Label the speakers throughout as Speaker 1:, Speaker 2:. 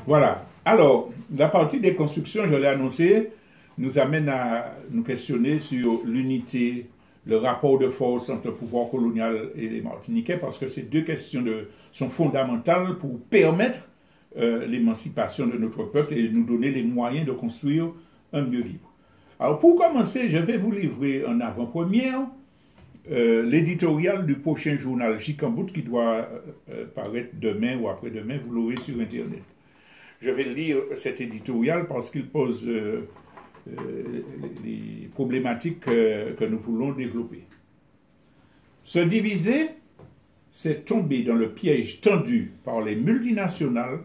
Speaker 1: Voilà. Alors, la partie des constructions, je l'ai annoncé, nous amène à nous questionner sur l'unité, le rapport de force entre le pouvoir colonial et les Martiniquais, parce que ces deux questions sont fondamentales pour permettre l'émancipation de notre peuple et nous donner les moyens de construire un mieux vivre. Alors, pour commencer, je vais vous livrer en avant-première l'éditorial du prochain journal Jikambout qui doit paraître demain ou après-demain, vous l'aurez sur Internet. Je vais lire cet éditorial parce qu'il pose les problématiques que nous voulons développer. Se diviser, c'est tomber dans le piège tendu par les multinationales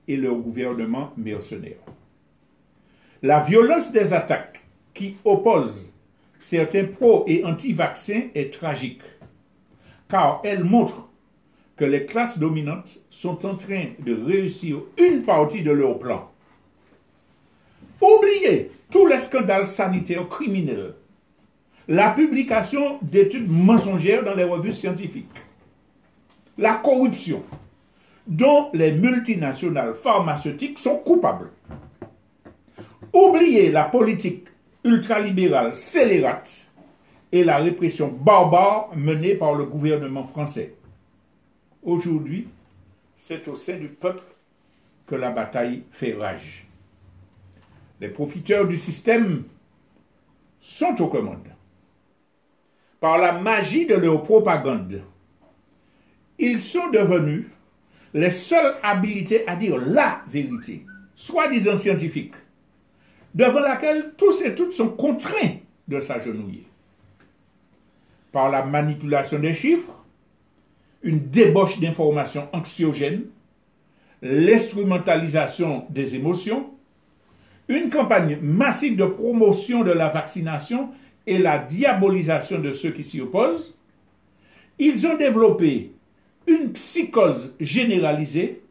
Speaker 1: et leur gouvernement mercenaire. La violence des attaques qui opposent certains pro- et anti-vaccins est tragique, car elle montre que les classes dominantes sont en train de réussir une partie de leur plan. Oubliez tous les scandales sanitaires criminels, la publication d'études mensongères dans les revues scientifiques, la corruption dont les multinationales pharmaceutiques sont coupables. Oubliez la politique ultralibérale scélérate et la répression barbare menée par le gouvernement français. Aujourd'hui, c'est au sein du peuple que la bataille fait rage. Les profiteurs du système sont aux commandes. Par la magie de leur propagande, ils sont devenus les seuls habilités à dire la vérité, soi-disant scientifique, devant laquelle tous et toutes sont contraints de s'agenouiller. Par la manipulation des chiffres, une débauche d'informations anxiogènes, l'instrumentalisation des émotions, une campagne massive de promotion de la vaccination et la diabolisation de ceux qui s'y opposent, ils ont développé une psychose généralisée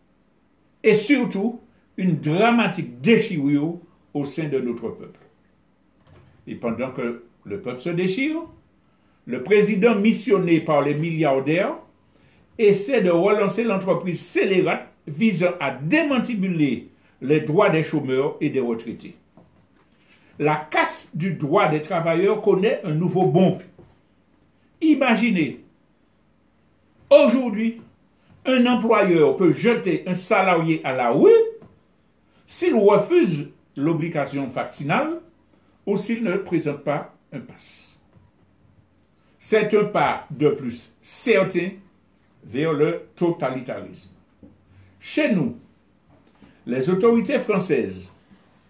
Speaker 1: et surtout une dramatique déchirure au sein de notre peuple. Et pendant que le peuple se déchire, le président missionné par les milliardaires essaie de relancer l'entreprise scélérate visant à démantibuler les droits des chômeurs et des retraités. La casse du droit des travailleurs connaît un nouveau bond. Imaginez, aujourd'hui, un employeur peut jeter un salarié à la rue s'il refuse l'obligation vaccinale ou s'il ne présente pas un pass. C'est un pas de plus certain vers le totalitarisme. Chez nous, les autorités françaises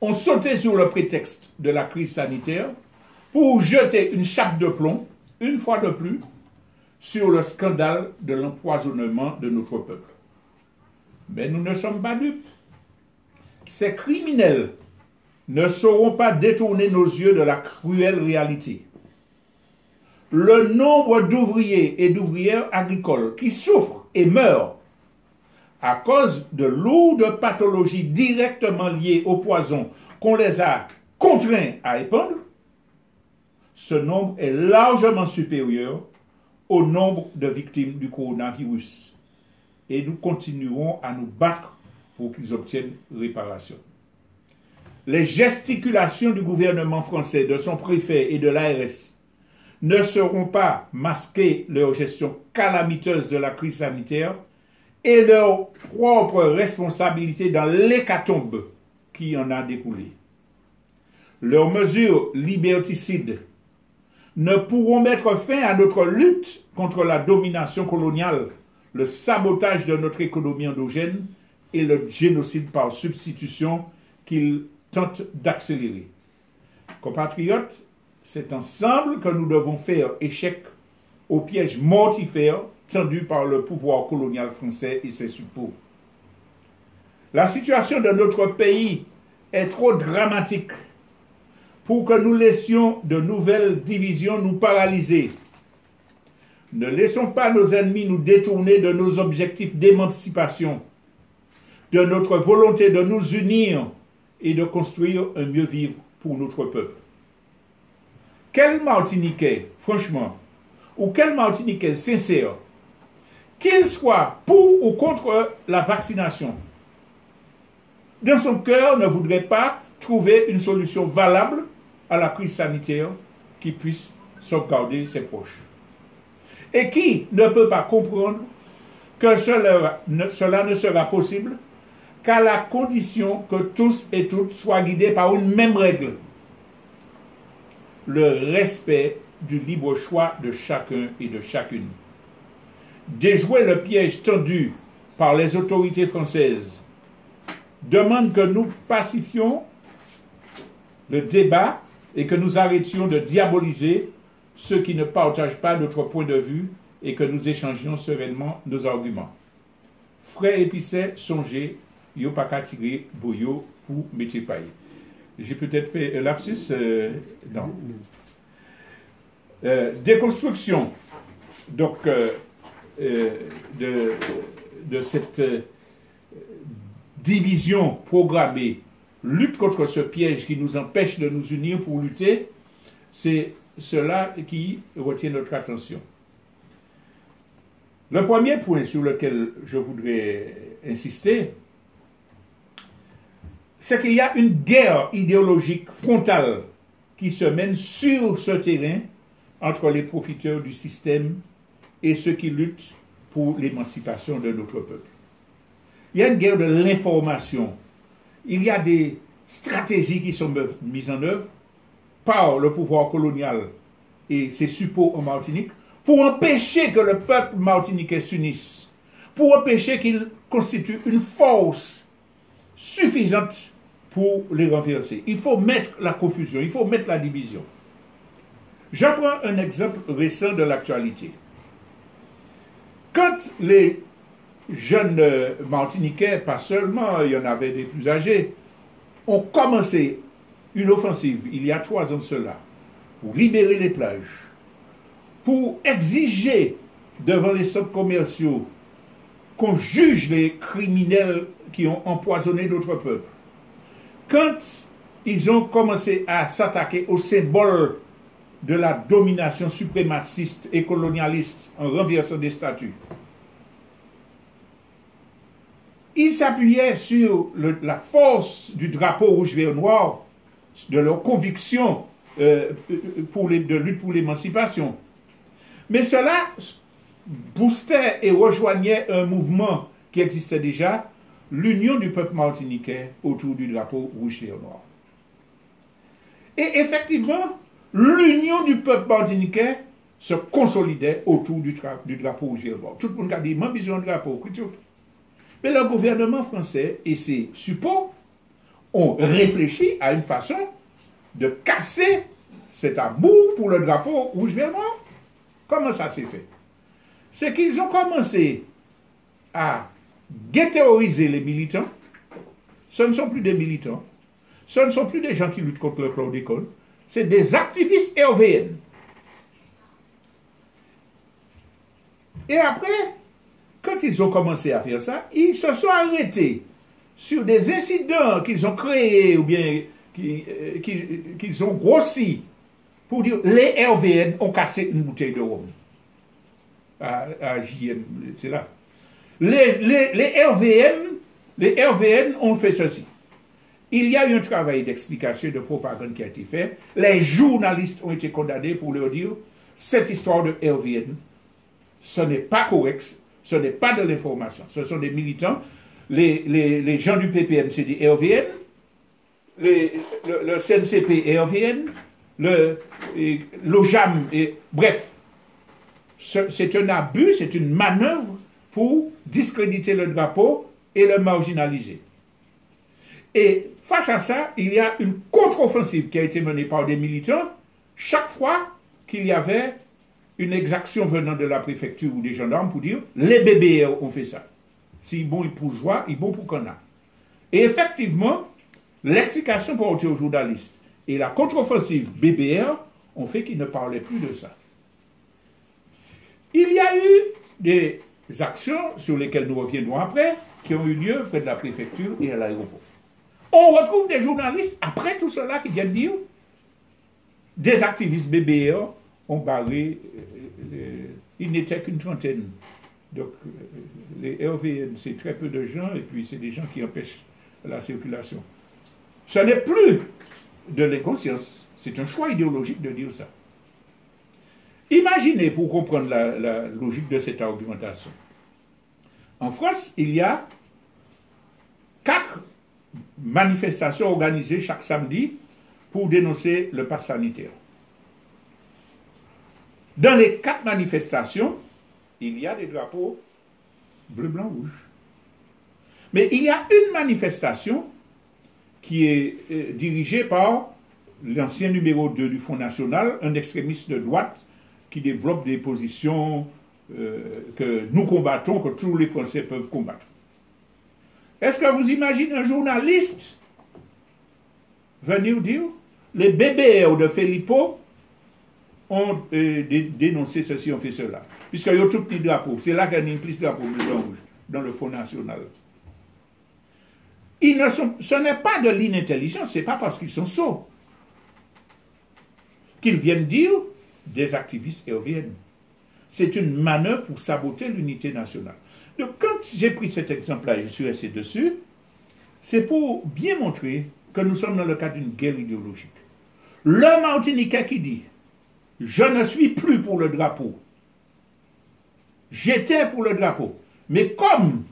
Speaker 1: ont sauté sur le prétexte de la crise sanitaire pour jeter une chape de plomb, une fois de plus, sur le scandale de l'empoisonnement de notre peuple. Mais nous ne sommes pas dupes. Ces criminels ne sauront pas détourner nos yeux de la cruelle réalité. Le nombre d'ouvriers et d'ouvrières agricoles qui souffrent et meurent à cause de lourdes pathologies directement liées au poison qu'on les a contraints à épandre, ce nombre est largement supérieur au nombre de victimes du coronavirus. Et nous continuerons à nous battre pour qu'ils obtiennent réparation. Les gesticulations du gouvernement français, de son préfet et de l'ARS ne seront pas masquer leur gestion calamiteuse de la crise sanitaire et leur propre responsabilité dans l'hécatombe qui en a découlé. Leurs mesures liberticides ne pourront mettre fin à notre lutte contre la domination coloniale, le sabotage de notre économie endogène et le génocide par substitution qu'ils tentent d'accélérer. Compatriotes, c'est ensemble que nous devons faire échec au piège mortifère tendu par le pouvoir colonial français et ses suppôts. La situation de notre pays est trop dramatique pour que nous laissions de nouvelles divisions nous paralyser. Ne laissons pas nos ennemis nous détourner de nos objectifs d'émancipation, de notre volonté de nous unir et de construire un mieux vivre pour notre peuple. Quel Martiniquais, franchement, ou quel Martiniquais sincère, qu'il soit pour ou contre la vaccination, dans son cœur, ne voudrait pas trouver une solution valable à la crise sanitaire qui puisse sauvegarder ses proches. Et qui ne peut pas comprendre que cela ne sera possible qu'à la condition que tous et toutes soient guidés par une même règle, le respect du libre choix de chacun et de chacune. Déjouer le piège tendu par les autorités françaises demande que nous pacifions le débat et que nous arrêtions de diaboliser ceux qui ne partagent pas notre point de vue et que nous échangions sereinement nos arguments. Frère épicé, songez, yo pas qu'à tirer bouillot pour métier paille. J'ai peut-être fait un lapsus, non. Déconstruction, donc, de cette division programmée, lutte contre ce piège qui nous empêche de nous unir pour lutter, c'est cela qui retient notre attention. Le premier point sur lequel je voudrais insister, c'est qu'il y a une guerre idéologique frontale qui se mène sur ce terrain entre les profiteurs du système et ceux qui luttent pour l'émancipation de notre peuple. Il y a une guerre de l'information. Il y a des stratégies qui sont mises en œuvre par le pouvoir colonial et ses suppôts en Martinique pour empêcher que le peuple martiniquais s'unisse, pour empêcher qu'il constitue une force suffisante pour les renverser. Il faut mettre la confusion, il faut mettre la division. J'apprends un exemple récent de l'actualité. Quand les jeunes Martiniquais, pas seulement, il y en avait des plus âgés, ont commencé une offensive, il y a 3 ans de cela, pour libérer les plages, pour exiger devant les centres commerciaux qu'on juge les criminels qui ont empoisonné notre peuple. Quand ils ont commencé à s'attaquer au symbole de la domination suprémaciste et colonialiste en renversant des statues, ils s'appuyaient sur la force du drapeau rouge, vert, noir, de leur conviction de lutte pour l'émancipation. Mais cela boostait et rejoignait un mouvement qui existait déjà, l'union du peuple martiniquais autour du drapeau rouge, vert, noir. Et effectivement, l'union du peuple martiniquais se consolidait autour du drapeau rouge, vert, noir. Tout le monde a dit, moi, besoin de drapeau. Mais le gouvernement français et ses suppôts ont réfléchi à une façon de casser cet amour pour le drapeau rouge, vert, noir. Comment ça s'est fait? C'est qu'ils ont commencé à ghettoiser les militants. Ce ne sont plus des militants. Ce ne sont plus des gens qui luttent contre le chlordécone. C'est des activistes RVN. Et après, quand ils ont commencé à faire ça, ils se sont arrêtés sur des incidents qu'ils ont créés ou bien qu'ils ont grossis pour dire les RVN ont cassé une bouteille de rhum. À JM, c'est là. Les RVN ont fait ceci. Il y a eu un travail d'explication et de propagande qui a été fait. Les journalistes ont été condamnés pour leur dire cette histoire de RVN, ce n'est pas correct, ce n'est pas de l'information. Ce sont des militants. Les gens du PPM, c'est des RVN. Le CNCP RVN. L'OJAM. Bref, c'est un abus, c'est une manœuvre pour discréditer le drapeau et le marginaliser. Et face à ça, il y a une contre-offensive qui a été menée par des militants chaque fois qu'il y avait une exaction venant de la préfecture ou des gendarmes pour dire les BBR ont fait ça. Si bon pour joie, ils bon pour qu'on a. Et effectivement, l'explication portée aux journalistes et la contre-offensive BBR ont fait qu'ils ne parlaient plus de ça. Il y a eu des actions sur lesquelles nous reviendrons après qui ont eu lieu près de la préfecture et à l'aéroport. On retrouve des journalistes, après tout cela, qui viennent dire des activistes BBR ont barré, il n'était qu'une trentaine. Donc, les RVN, c'est très peu de gens, et puis c'est des gens qui empêchent la circulation. Ce n'est plus de l'inconscience, c'est un choix idéologique de dire ça. Imaginez, pour comprendre la logique de cette argumentation. En France, il y a 4 manifestations organisées chaque samedi pour dénoncer le pass sanitaire. Dans les 4 manifestations, il y a des drapeaux bleu, blanc, rouge. Mais il y a une manifestation qui est dirigée par l'ancien numéro 2 du Front National, un extrémiste de droite qui développe des positions que nous combattons, que tous les Français peuvent combattre. Est-ce que vous imaginez un journaliste venir dire les BBR de Filippo ont dénoncé ceci, ont fait cela. Puisqu'il y a tout petit drapeau. C'est là qu'il y a une plus drapeau bleu, blanc, rouge dans le Front National. Ce n'est pas de l'inintelligence, ce n'est pas parce qu'ils sont sots qu'ils viennent dire des activistes hervéennes. C'est une manœuvre pour saboter l'unité nationale. Donc, quand j'ai pris cet exemple-là et je suis resté dessus, c'est pour bien montrer que nous sommes dans le cadre d'une guerre idéologique. Le Martiniquais qui dit « Je ne suis plus pour le drapeau. J'étais pour le drapeau. Mais comme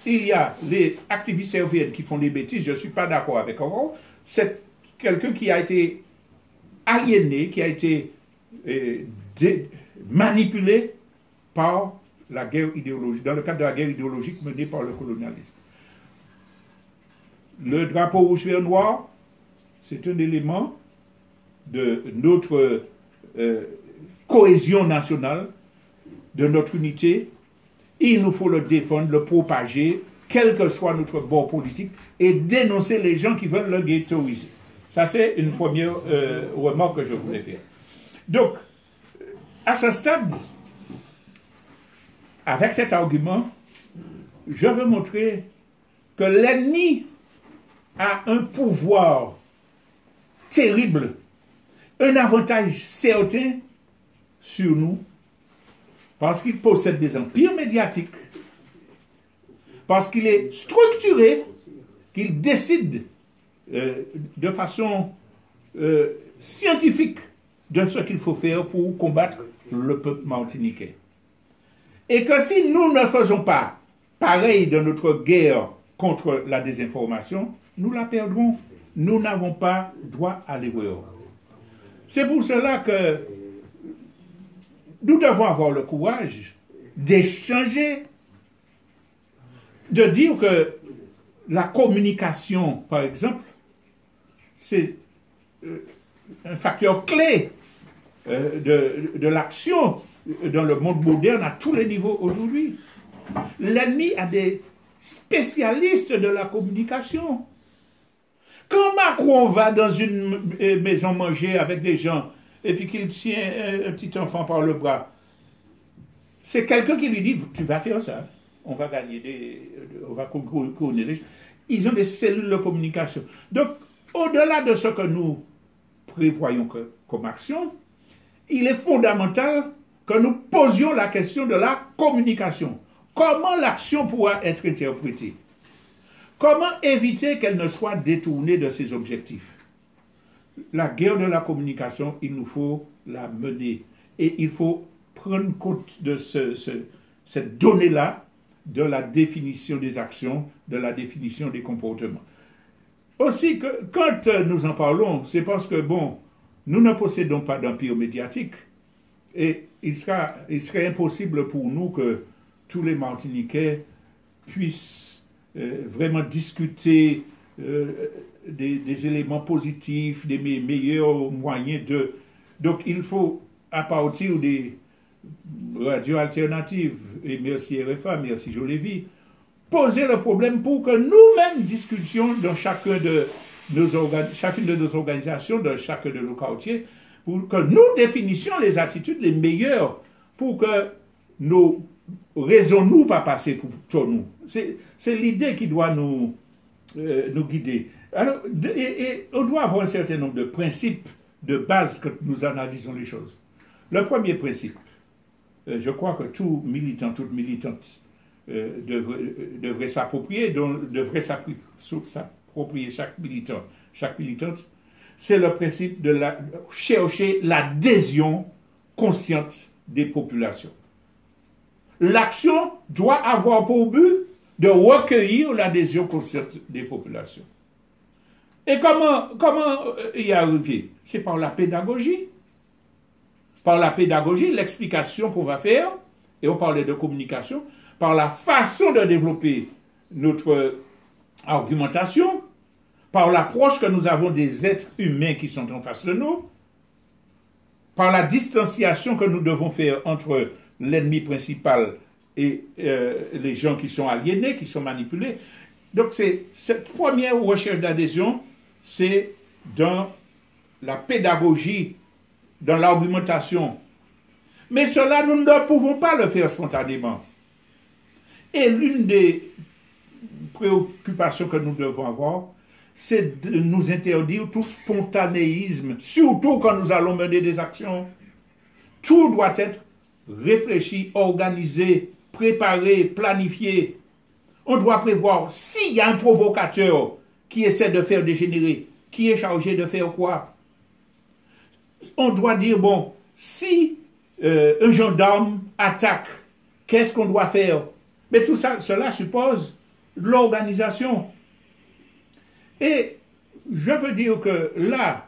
Speaker 1: il y a les activistes hervéennes qui font des bêtises, je ne suis pas d'accord avec eux, c'est quelqu'un qui a été aliéné, qui a été manipulé par la guerre idéologique, dans le cadre de la guerre idéologique menée par le colonialisme. Le drapeau rouge, vert, noir, c'est un élément de notre cohésion nationale, de notre unité. Il nous faut le défendre, le propager, quel que soit notre bord politique, et dénoncer les gens qui veulent le ghettoiser. Ça, c'est une première remarque que je voulais faire. Donc, à ce stade, avec cet argument, je veux montrer que l'ennemi a un pouvoir terrible, un avantage certain sur nous, parce qu'il possède des empires médiatiques, parce qu'il est structuré, qu'il décide de façon scientifique de ce qu'il faut faire pour combattre le peuple martiniquais. Et que si nous ne faisons pas pareil dans notre guerre contre la désinformation, nous la perdrons. Nous n'avons pas droit à l'erreur. C'est pour cela que nous devons avoir le courage d'échanger, de dire que la communication, par exemple, c'est un facteur clé de l'action dans le monde moderne à tous les niveaux aujourd'hui. L'ennemi a des spécialistes de la communication. Quand Macron va dans une maison manger avec des gens et puis qu'il tient un petit enfant par le bras, c'est quelqu'un qui lui dit « Tu vas faire ça, on va gagner on va couronner les gens. » Ils ont des cellules de communication. Donc, au-delà de ce que nous prévoyons comme action, il est fondamental que nous posions la question de la communication. Comment l'action pourra être interprétée? Comment éviter qu'elle ne soit détournée de ses objectifs? La guerre de la communication, il nous faut la mener. Et il faut prendre compte de cette donnée-là, de la définition des actions, de la définition des comportements. Aussi, quand nous en parlons, c'est parce que, bon, nous ne possédons pas d'empire médiatique et il serait impossible pour nous que tous les Martiniquais puissent vraiment discuter des éléments positifs, des meilleurs moyens de... Donc, il faut, à partir des radios alternatives, et merci RFA, merci Jolévy, poser le problème pour que nous-mêmes discutions dans chacune de nos organisations, dans chacun de nos quartiers, pour que nous définissions les attitudes les meilleures pour que nos raisons nous pas passer pour nous. C'est l'idée qui doit nous guider. Alors, et on doit avoir un certain nombre de principes de base quand nous analysons les choses. Le premier principe, je crois que tout militant, toute militante devrait s'approprier, devrait s'appuyer sur ça. approprier chaque militant, chaque militante, c'est le principe de chercher l'adhésion consciente des populations. L'action doit avoir pour but de recueillir l'adhésion consciente des populations. Et comment y arriver? C'est par la pédagogie. Par la pédagogie, l'explication qu'on va faire, et on parlait de communication, par la façon de développer notre argumentation, par l'approche que nous avons des êtres humains qui sont en face de nous, par la distanciation que nous devons faire entre l'ennemi principal et les gens qui sont aliénés, qui sont manipulés. Donc cette première recherche d'adhésion, c'est dans la pédagogie, dans l'argumentation. Mais cela, nous ne pouvons pas le faire spontanément. Et l'une des préoccupations que nous devons avoir, c'est de nous interdire tout spontanéisme, surtout quand nous allons mener des actions. Tout doit être réfléchi, organisé, préparé, planifié. On doit prévoir s'il y a un provocateur qui essaie de faire dégénérer, qui est chargé de faire quoi. On doit dire, bon, si un gendarme attaque, qu'est-ce qu'on doit faire? Mais tout ça, cela suppose l'organisation. Et je veux dire que là,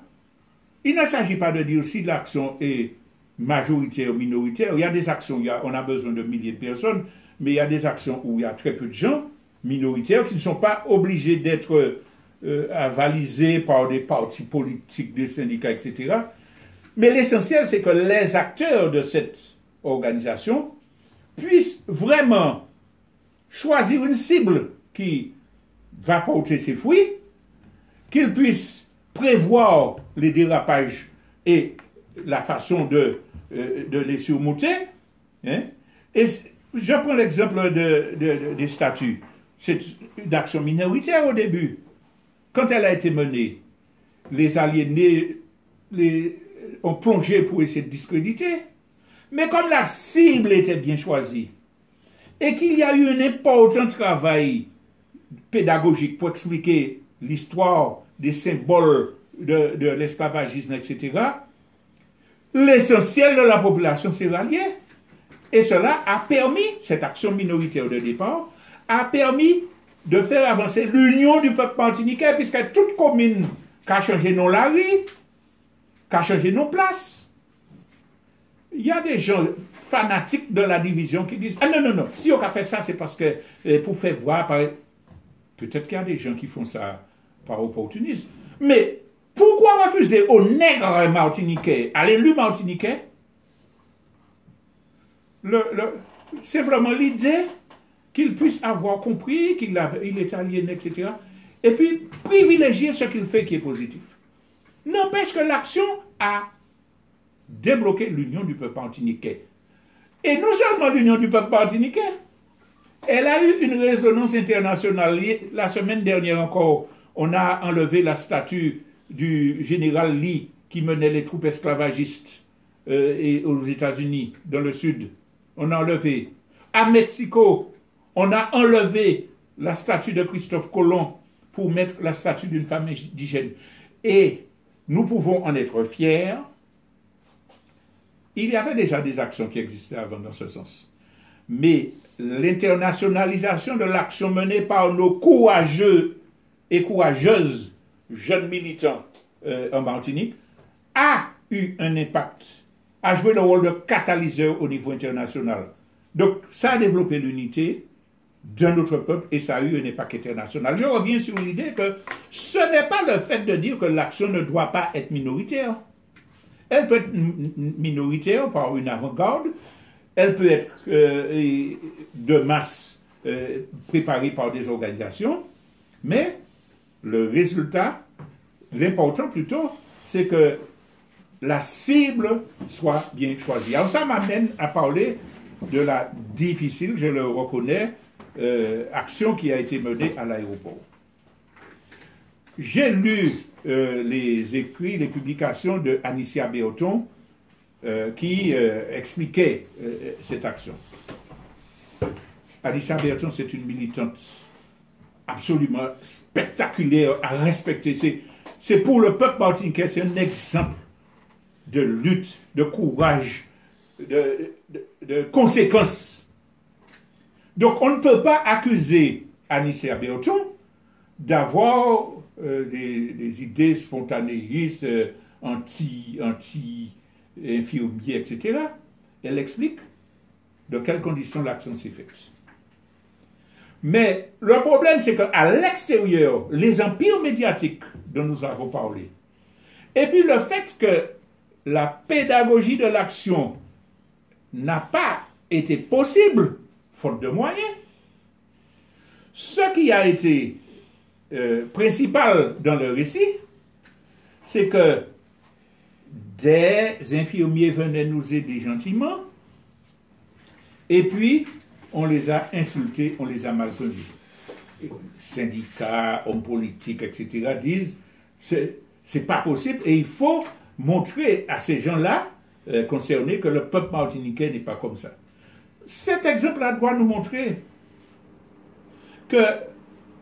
Speaker 1: il ne s'agit pas de dire si l'action est majoritaire ou minoritaire. Il y a des actions où on a besoin de milliers de personnes, mais il y a des actions où il y a très peu de gens minoritaires qui ne sont pas obligés d'être avalisés par des partis politiques, des syndicats, etc. Mais l'essentiel, c'est que les acteurs de cette organisation puissent vraiment choisir une cible qui va porter ses fruits, qu'ils puissent prévoir les dérapages et la façon de les surmonter. Hein? Et je prends l'exemple des statuts. C'est une action minoritaire au début. Quand elle a été menée, les aliénés ont plongé pour essayer de discréditer. Mais comme la cible était bien choisie, et qu'il y a eu un important travail pédagogique pour expliquer l'histoire des symboles de l'esclavagisme, etc., l'essentiel de la population s'est rallié. Et cela a permis, cette action minoritaire de départ, a permis de faire avancer l'union du peuple martiniquais, puisque toute commune qui a changé nos laris, qui a changé nos places. Il y a des gens fanatiques de la division qui disent « Ah non, si on a fait ça, c'est parce que pour faire voir, peut-être qu'il y a des gens qui font ça par opportunisme. Mais pourquoi refuser aux nègres martiniquais, à l'élu martiniquais, simplement l'idée qu'il puisse avoir compris qu'il est aliéné, etc. Et puis privilégier ce qu'il fait qui est positif. N'empêche que l'action a débloqué l'union du peuple martiniquais. Et non seulement l'union du peuple martiniquais, elle a eu une résonance internationale. La semaine dernière encore, on a enlevé la statue du général Lee qui menait les troupes esclavagistes aux États-Unis, dans le sud. On a enlevé. À Mexico, on a enlevé la statue de Christophe Colomb pour mettre la statue d'une femme indigène. Et nous pouvons en être fiers. Il y avait déjà des actions qui existaient avant dans ce sens. Mais l'internationalisation de l'action menée par nos courageux et courageuses jeunes militants en Martinique a eu un impact, a joué le rôle de catalyseur au niveau international. Donc, ça a développé l'unité de notre peuple et ça a eu un impact international. Je reviens sur l'idée que ce n'est pas le fait de dire que l'action ne doit pas être minoritaire. Elle peut être minoritaire par une avant-garde, elle peut être de masse préparée par des organisations, mais le résultat, l'important plutôt, c'est que la cible soit bien choisie. Alors ça m'amène à parler de la difficile, je le reconnais, action qui a été menée à l'aéroport. J'ai lu les écrits, les publications de Anicia Berton qui expliquaient cette action. Anicia Berton, c'est une militante absolument spectaculaire à respecter. C'est pour le peuple martiniquais, c'est un exemple de lutte, de courage, de conséquences. Donc on ne peut pas accuser Anicet Berton d'avoir des idées spontanéistes, anti-infirmiers, etc. Elle explique de quelles conditions l'action s'est faite. Mais le problème, c'est qu'à l'extérieur, les empires médiatiques dont nous avons parlé, et puis le fait que la pédagogie de l'action n'a pas été possible, faute de moyens, ce qui a été principal dans le récit, c'est que des infirmiers venaient nous aider gentiment, et puis on les a insultés, on les a malmenés. Syndicats, hommes politiques, etc. disent c'est pas possible et il faut montrer à ces gens-là concernés que le peuple martiniquais n'est pas comme ça. Cet exemple-là doit nous montrer que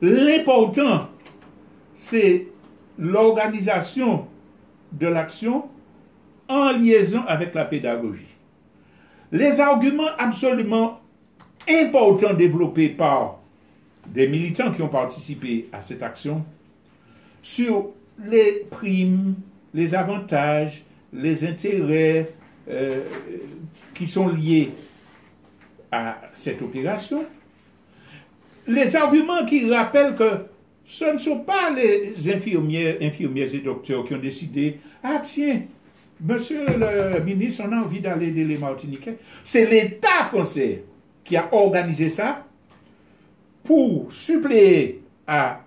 Speaker 1: l'important, c'est l'organisation de l'action en liaison avec la pédagogie. Les arguments absolument importants développés par des militants qui ont participé à cette action sur les primes, les avantages, les intérêts qui sont liés à cette opération, les arguments qui rappellent que ce ne sont pas les infirmières et docteurs qui ont décidé « Ah tiens, monsieur le ministre, on a envie d'aller aider les Martiniquais. » C'est l'État français qui a organisé ça pour suppléer à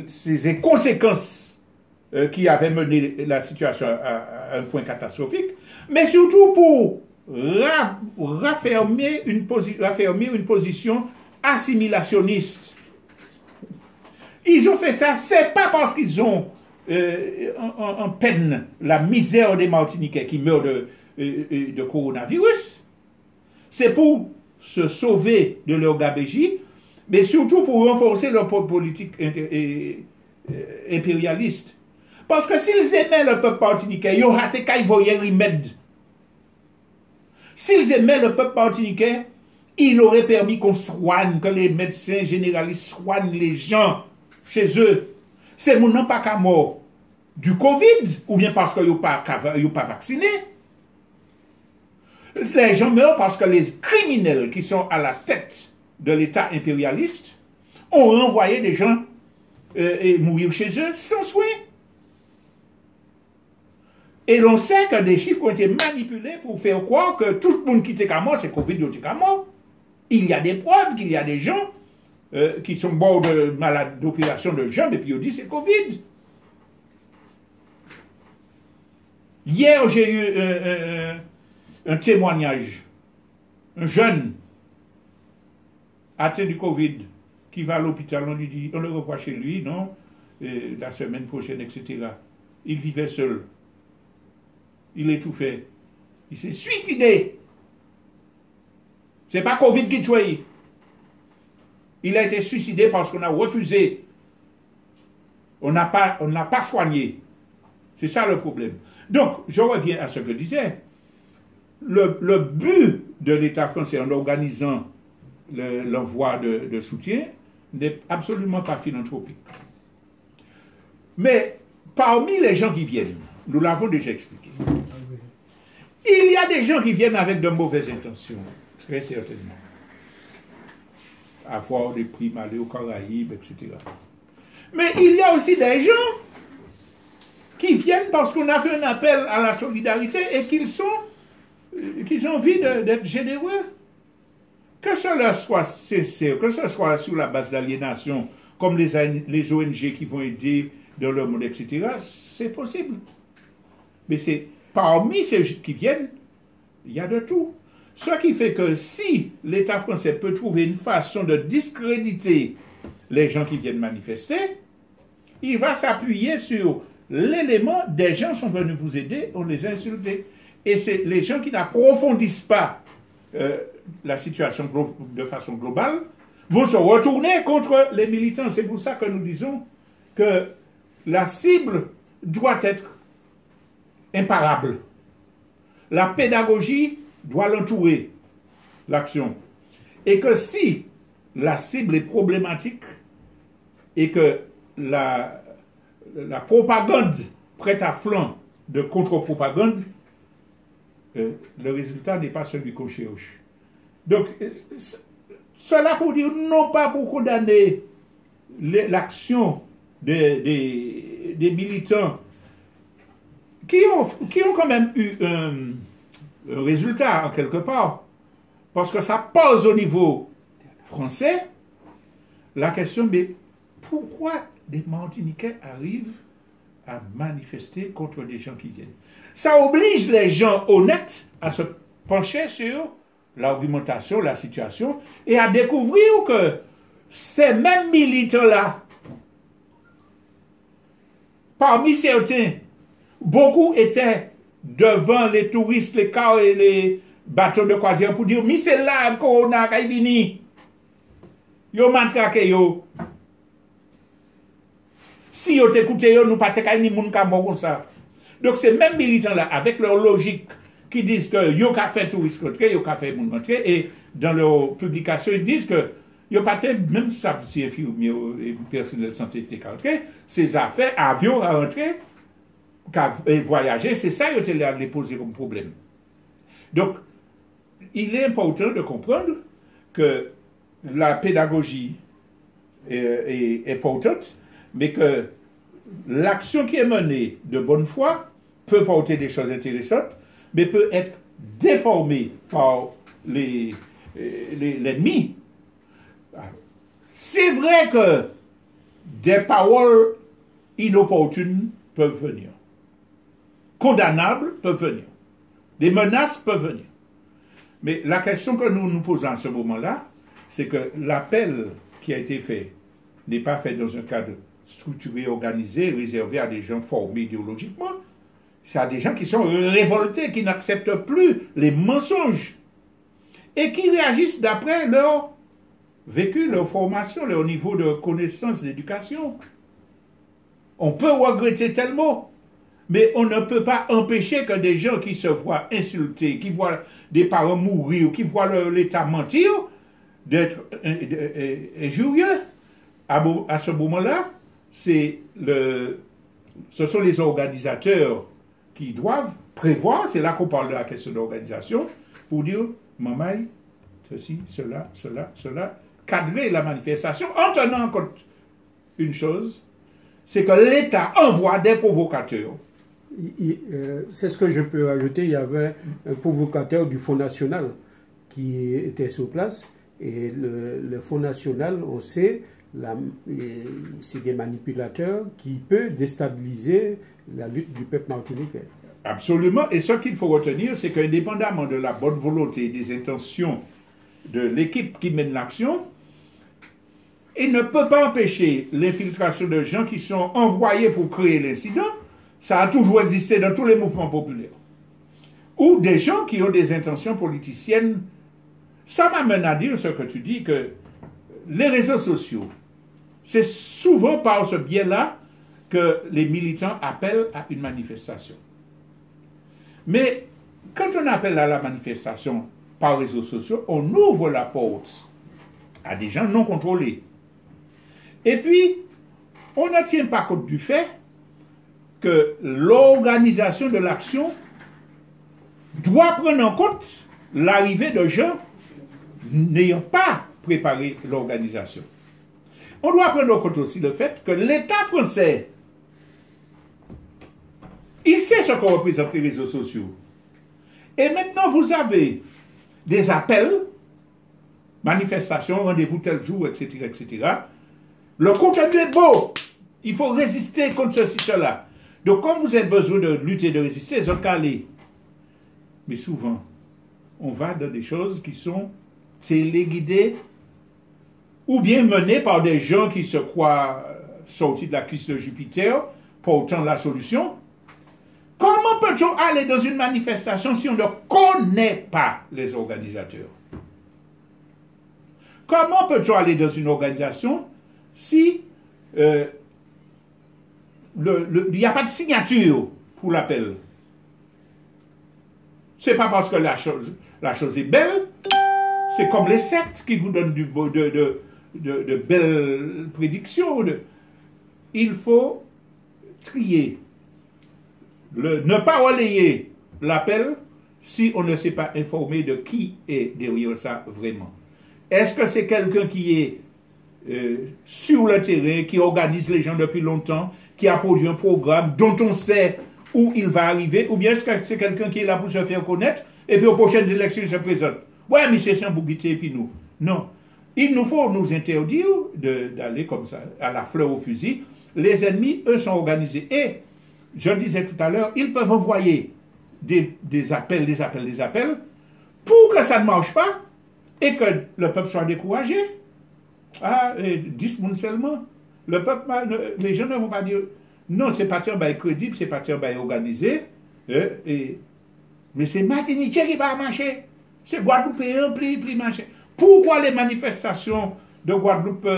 Speaker 1: ces conséquences qui avaient mené la situation à un point catastrophique, mais surtout pour raffermir une position assimilationniste. Ils ont fait ça, c'est pas parce qu'ils ont en peine la misère des Martiniquais qui meurent de coronavirus. C'est pour se sauver de leur gabégie, mais surtout pour renforcer leur politique impérialiste. Parce que s'ils aimaient le peuple martiniquais, ils auraient été qu'ils voyaient remède. S'ils aimaient le peuple martiniquais, il aurait permis qu'on soigne, que les médecins généralistes soignent les gens chez eux. C'est mon nom pas qu'à mort du Covid, ou bien parce qu'ils n'ont pas vacciné. Les gens meurent parce que les criminels qui sont à la tête de l'État impérialiste ont renvoyé des gens mourir chez eux sans soin. Et l'on sait que des chiffres ont été manipulés pour faire croire que tout le monde qui est à mort, c'est Covid qui est à mort. Il y a des preuves qu'il y a des gens qui sont morts de malades d'opération de jambes et puis on dit c'est Covid. Hier, j'ai eu un témoignage. Un jeune atteint du Covid qui va à l'hôpital, on lui dit, on le revoit chez lui, non, la semaine prochaine, etc. Il vivait seul. Il étouffait. Il s'est suicidé. C'est pas Covid qui tue. Il a été suicidé parce qu'on a refusé. On n'a pas soigné. C'est ça le problème. Donc, je reviens à ce que je disais. Le but de l'État français en organisant l'envoi de soutien n'est absolument pas philanthropique. Mais parmi les gens qui viennent, nous l'avons déjà expliqué, il y a des gens qui viennent avec de mauvaises intentions, très certainement. Avoir des primes, aller aux Caraïbes, etc. Mais il y a aussi des gens qui viennent parce qu'on a fait un appel à la solidarité et qu'ils ont envie d'être généreux. Que cela soit sincère, que ce soit sur la base d'aliénation, comme les ONG qui vont aider dans le monde, etc., c'est possible. Mais c'est parmi ceux qui viennent, il y a de tout. Ce qui fait que si l'État français peut trouver une façon de discréditer les gens qui viennent manifester, il va s'appuyer sur l'élément des gens sont venus vous aider, on les a insultés. Et c'est les gens qui n'approfondissent pas la situation de façon globale vont se retourner contre les militants. C'est pour ça que nous disons que la cible doit être imparable. La pédagogie doit l'entourer, l'action. Et que si la cible est problématique et que la propagande prête à flanc de contre-propagande, le résultat n'est pas celui qu'on cherche. Donc, cela pour dire non pas pour condamner l'action des militants qui ont quand même eu un résultat en quelque part, parce que ça pose au niveau français la question, mais pourquoi des Martiniquais arrivent à manifester contre des gens qui viennent? Ça oblige les gens honnêtes à se pencher sur l'argumentation, la situation, et à découvrir que ces mêmes militants-là, parmi certains, beaucoup étaient devant les touristes, les cars et les bateaux de croisière pour dire, mais c'est là, Corona, qui est venu. Yo mantrake yo. Si yo t'écoute yo, nous pas te ni moun ka bon comme ça. Donc ces mêmes militants-là, avec leur logique, qui disent que yo ka fait touriste rentrer, yo ka fait moun rentrer, et dans leur publication, ils disent que yo pas même ça, si infirmier et personnel de santé te rentrer, ces affaires, avion à rentrer, voyager, c'est ça yo te les poser comme problème. Donc, il est important de comprendre que la pédagogie est importante, mais que l'action qui est menée de bonne foi peut porter des choses intéressantes, mais peut être déformée par l'ennemi. C'est vrai que des paroles inopportunes peuvent venir, condamnables peuvent venir, des menaces peuvent venir. Mais la question que nous nous posons à ce moment-là, c'est que l'appel qui a été fait n'est pas fait dans un cadre structuré, organisé, réservé à des gens formés idéologiquement. C'est à des gens qui sont révoltés, qui n'acceptent plus les mensonges et qui réagissent d'après leur vécu, leur formation, leur niveau de connaissance, d'éducation. On peut regretter tellement, mais on ne peut pas empêcher que des gens qui se voient insultés, qui voient des parents mourir, qui voient l'État mentir, d'être injurieux. À ce moment-là, ce sont les organisateurs qui doivent prévoir, c'est là qu'on parle de la question d'organisation, pour dire, maman, ceci, cela, cadrer la manifestation, en tenant en compte une chose, c'est que l'État envoie des provocateurs.
Speaker 2: C'est ce que je peux ajouter, il y avait un provocateur du Fonds National qui était sur place, et le Fonds National, on sait, c'est des manipulateurs qui peuvent déstabiliser la lutte du peuple martiniquais.
Speaker 1: Absolument, et ce qu'il faut retenir, c'est qu'indépendamment de la bonne volonté et des intentions de l'équipe qui mène l'action, il ne peut pas empêcher l'infiltration de gens qui sont envoyés pour créer l'incident. Ça a toujours existé dans tous les mouvements populaires. Ou des gens qui ont des intentions politiciennes. Ça m'amène à dire ce que tu dis, que les réseaux sociaux, c'est souvent par ce biais-là que les militants appellent à une manifestation. Mais quand on appelle à la manifestation par réseaux sociaux, on ouvre la porte à des gens non contrôlés. Et puis, on ne tient pas compte du fait que l'organisation de l'action doit prendre en compte l'arrivée de gens n'ayant pas préparé l'organisation. On doit prendre en compte aussi le fait que l'État français, il sait ce qu'on représente les réseaux sociaux. Et maintenant, vous avez des appels, manifestations, rendez-vous tel jour, etc., etc. Le contenu est beau. Il faut résister contre ceci, cela. Donc, comme vous avez besoin de lutter, de résister, vous allez. Mais souvent, on va dans des choses qui sont téléguidées ou bien menées par des gens qui se croient sortis de la cuisse de Jupiter, portant la solution. Comment peut-on aller dans une manifestation si on ne connaît pas les organisateurs? Comment peut-on aller dans une organisation si il n'y a pas de signature pour l'appel? C'est pas parce que la chose est belle, c'est comme les sectes qui vous donnent de belles prédictions. Il faut trier, ne pas relayer l'appel si on ne s'est pas informé de qui est derrière ça vraiment. Est-ce que c'est quelqu'un qui est sur le terrain, qui organise les gens depuis longtemps, qui a produit un programme dont on sait où il va arriver, ou bien est-ce que c'est quelqu'un qui est là pour se faire connaître et puis aux prochaines élections il se présente? Ouais, mais c'est sans bouguité et puis nous. Non. Il nous faut nous interdire d'aller comme ça, à la fleur au fusil. Les ennemis, eux, sont organisés. Et, je disais tout à l'heure, ils peuvent envoyer des appels, pour que ça ne marche pas et que le peuple soit découragé. Ah, 10 personnes seulement. Le peuple, les gens ne vont pas dire, non, c'est pas un bail crédible, c'est pas un bail organisé. Mais c'est Martinique qui va marcher. C'est Guadeloupéen, plus marcher. Pourquoi les manifestations de Guadeloupe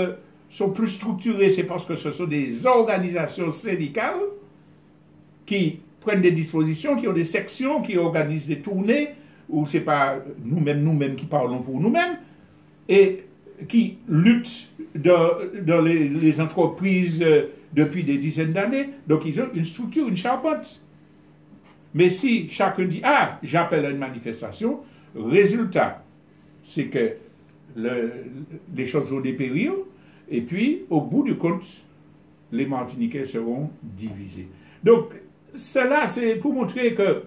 Speaker 1: sont plus structurées? C'est parce que ce sont des organisations syndicales qui prennent des dispositions, qui ont des sections, qui organisent des tournées, où ce n'est pas nous-mêmes qui parlons pour nous-mêmes, et qui luttent dans les entreprises depuis des dizaines d'années. Donc ils ont une structure, une charpente. Mais si chacun dit, ah, j'appelle à une manifestation, résultat, c'est que les choses vont dépérir, et puis, au bout du compte, les Martiniquais seront divisés. Donc, cela, c'est pour montrer que,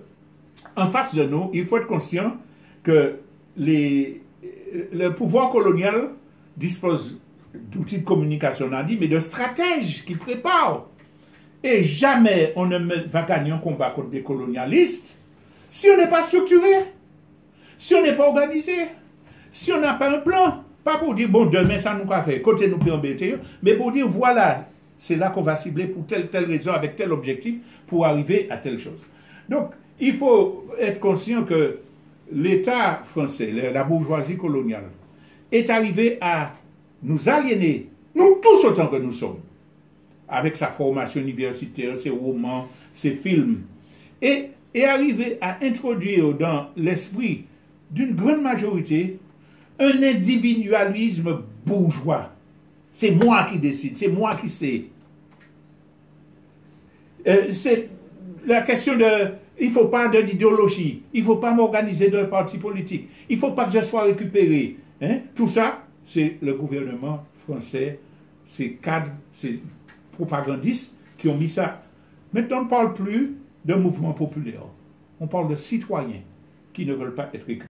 Speaker 1: en face de nous, il faut être conscient que le pouvoir colonial dispose d'outils de communication, on a dit, mais de stratèges qui préparent. Et jamais on ne va gagner un combat contre des colonialistes si on n'est pas structuré, si on n'est pas organisé, si on n'a pas un plan. Pas pour dire, bon, demain, ça nous a fait, côté nous peut embêter, mais pour dire, voilà, c'est là qu'on va cibler pour telle raison, avec tel objectif, pour arriver à telle chose. Donc, il faut être conscient que l'État français, la bourgeoisie coloniale, est arrivé à nous aliéner, nous tous autant que nous sommes, avec sa formation universitaire, ses romans, ses films, et arrivé à introduire dans l'esprit d'une grande majorité un individualisme bourgeois. C'est moi qui décide, c'est moi qui sais. C'est la question de... Il ne faut pas d'idéologie, il ne faut pas m'organiser d'un parti politique, il ne faut pas que je sois récupéré. Hein? Tout ça, c'est le gouvernement français, ces cadres, ces propagandistes qui ont mis ça. Maintenant, on ne parle plus de mouvement populaire, on parle de citoyens qui ne veulent pas être récupérés.